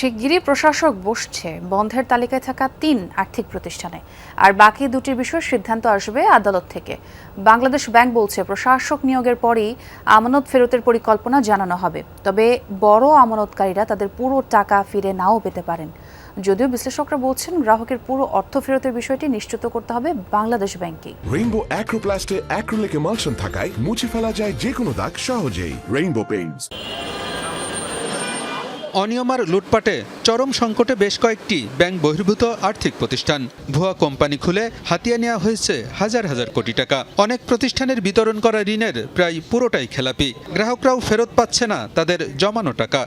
শিগগিরই প্রশাসক বসছে বন্ধের তালিকায় থাকা ৩ আর্থিক প্রতিষ্ঠানে, আর বাকি দুটির বিষয়ে সিদ্ধান্ত আসবে আদালত থেকে। বাংলাদেশ ব্যাংক বলছে প্রশাসক নিয়োগের পরই আমানত ফেরতের পরিকল্পনা জানানো হবে, তবে বড় আমানতকারীরা তাদের পুরো টাকা ফিরে নাও পেতে পারেন। যদিও বিশ্লেষকরা বলছেন গ্রাহকের পুরো অর্থ ফেরতের বিষয়টি নিশ্চিত করতে হবে বাংলাদেশ ব্যাংককেই। রেইনবো অ্যাক্রোপ্লাস্টে অ্যাক্রিলিক এমালশন থাকায় মুছে ফেলা যায় যে কোনো দাগ সহজেই। Rainbow Paints. অনিয়ম আর লুটপাটে চরম সংকটে বেশ কয়েকটি ব্যাংক বহির্ভূত আর্থিক প্রতিষ্ঠান। ভুয়া কোম্পানি খুলে হাতিয়ে নেওয়া হয়েছে হাজার হাজার কোটি টাকা। অনেক প্রতিষ্ঠানের বিতরণ করা ঋণের প্রায় পুরোটাই খেলাপি। গ্রাহকরাও ফেরত পাচ্ছে না তাদের জমানো টাকা।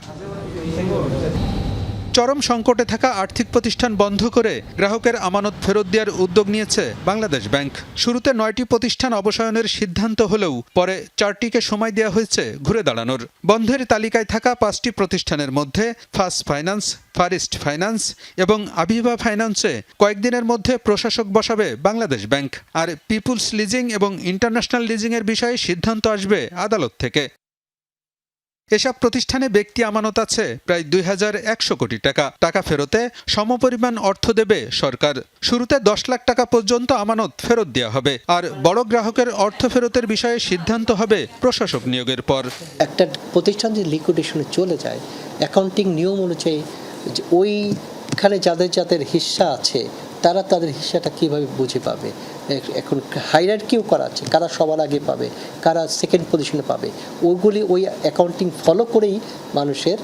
চরম সংকটে থাকা আর্থিক প্রতিষ্ঠান বন্ধ করে গ্রাহকের আমানত ফেরত দেওয়ার উদ্যোগ নিয়েছে বাংলাদেশ ব্যাংক। শুরুতে 9টি প্রতিষ্ঠান অবসায়নের সিদ্ধান্ত হলেও পরে 4টিকে সময় দেওয়া হয়েছে ঘুরে দাঁড়ানোর। বন্ধের তালিকায় থাকা 5টি প্রতিষ্ঠানের মধ্যে ফার্স্ট ফাইন্যান্স, ফারিস্ট ফাইন্যান্স এবং আভিভা ফাইন্যান্সে কয়েকদিনের মধ্যে প্রশাসক বসাবে বাংলাদেশ ব্যাংক। আর পিপুলস লিজিং এবং ইন্টারন্যাশনাল লিজিংয়ের বিষয়ে সিদ্ধান্ত আসবে আদালত থেকে। এসব প্রতিষ্ঠানে ব্যক্তি আমানত আছে প্রায় 2100 কোটি টাকা। টাকা ফেরতে সমপরিমাণ অর্থ দেবে সরকার। শুরুতে 10 লাখ টাকা পর্যন্ত আমানত ফেরত দেওয়া হবে, আর বড় গ্রাহকের অর্থ ফেরতের বিষয়ে সিদ্ধান্ত হবে প্রশাসক নিয়োগের পর। একটা প্রতিষ্ঠান যে লিকুইডেশনে চলে যায়, অ্যাকাউন্টিং নিয়ম অনুযায়ী ওইখানে যাদের যাদের হিস্সা আছে তারা তাদের হিস্সাটা কীভাবে বুঝে পাবে। এখন হাইরার্কিও করা আছে, কারা সবার আগে পাবে, কারা সেকেন্ড পজিশনে পাবে, ওইগুলি ওই অ্যাকাউন্টিং ফলো করেই মানুষের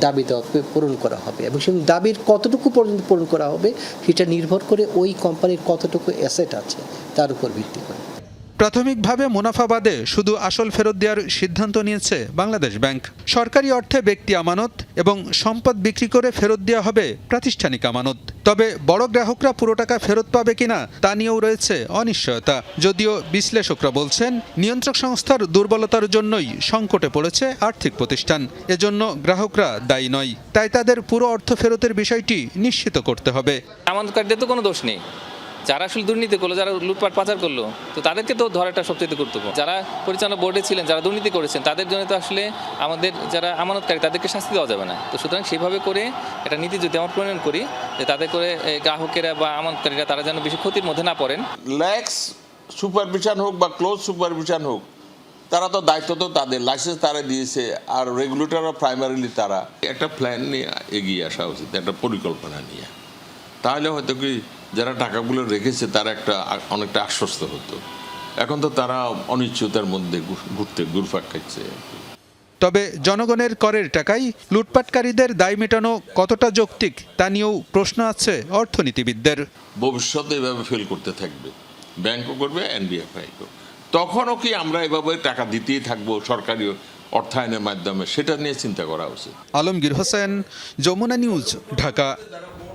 দাবি দেওয়া পূরণ করা হবে। এবং সেই দাবির কতটুকু পর্যন্ত পূরণ করা হবে সেটা নির্ভর করে ওই কোম্পানির কতটুকু অ্যাসেট আছে তার উপর ভিত্তি করে। প্রাথমিকভাবে মুনাফা বাদে শুধু আসল ফেরত দেওয়ার সিদ্ধান্ত নিয়েছে বাংলাদেশ ব্যাংক। সরকারি অর্থে ব্যক্তি আমানত এবং সম্পদ বিক্রি করে ফেরত দেওয়া হবে প্রাতিষ্ঠানিক আমানত। তবে বড় গ্রাহকরা পুরো টাকা ফেরত পাবে কিনা তা নিয়েও রয়েছে অনিশ্চয়তা। যদিও বিশ্লেষকরা বলছেন নিয়ন্ত্রক সংস্থার দুর্বলতার জন্যই সংকটে পড়েছে আর্থিক প্রতিষ্ঠান। এজন্য গ্রাহকরা দায়ী নয়, তাই তাদের পুরো অর্থ ফেরতের বিষয়টি নিশ্চিত করতে হবে। আমানতকারীদের তো কোনো দোষ নেই, যারা আসলে দুর্নীতি করলো, যারা লুটপাট পাচার করলো, তো তাদেরকে তো ধরাটা সবচেয়ে গুরুত্বপূর্ণ। যারা পরিচালনা বোর্ডে ছিলেন, যারা দুর্নীতি করেছেন, তাদের জন্য তো আসলে আমাদের যারা আমানতকারী তাদেরকে শাস্তি দেওয়া যাবে না। তো সুতরাং সেভাবে করে একটা নীতি যদি আমরা প্রণয়ন করি যে তাদের করে গ্রাহকেরা বা আমানতকারীরা তারা যেন বেশি ক্ষতির মধ্যে না পড়েন। ল্যাক্স সুপারভিশন হোক বা ক্লোজ সুপারভিশন হোক, তারা তো দায়িত্ব তো তাদের, লাইসেন্স তারা দিয়েছে, আর রেগুলেটরও প্রাইমারিলি তারা। একটা প্ল্যান নিয়ে এগিয়ে আসা উচিত, একটা পরিকল্পনা নিয়ে। তাহলে হয়তো কি যারা টাকাগুলো রেখেছে তারা অনেকটা আশ্বস্ত হতো। এখন তো তারা অনিশ্চয়তার মধ্যে ঘুরপাক খাচ্ছে। তবে জনগণের করের টাকায় লুটপাটকারীদের দায় মেটানো কতটা যৌক্তিক তা নিয়েও প্রশ্ন আছে অর্থনীতিবিদদের। ভবিষ্যতে এভাবে ফেল করতে থাকবে, ব্যাংকও করবে, এনবিএফআই করবে, তখনও কি আমরা এভাবে টাকা দিতেই থাকবো সরকারি অর্থায়নের মাধ্যমে? সেটা নিয়ে চিন্তা করা উচিত। আলমগীর হোসেন, যমুনা নিউজ, ঢাকা।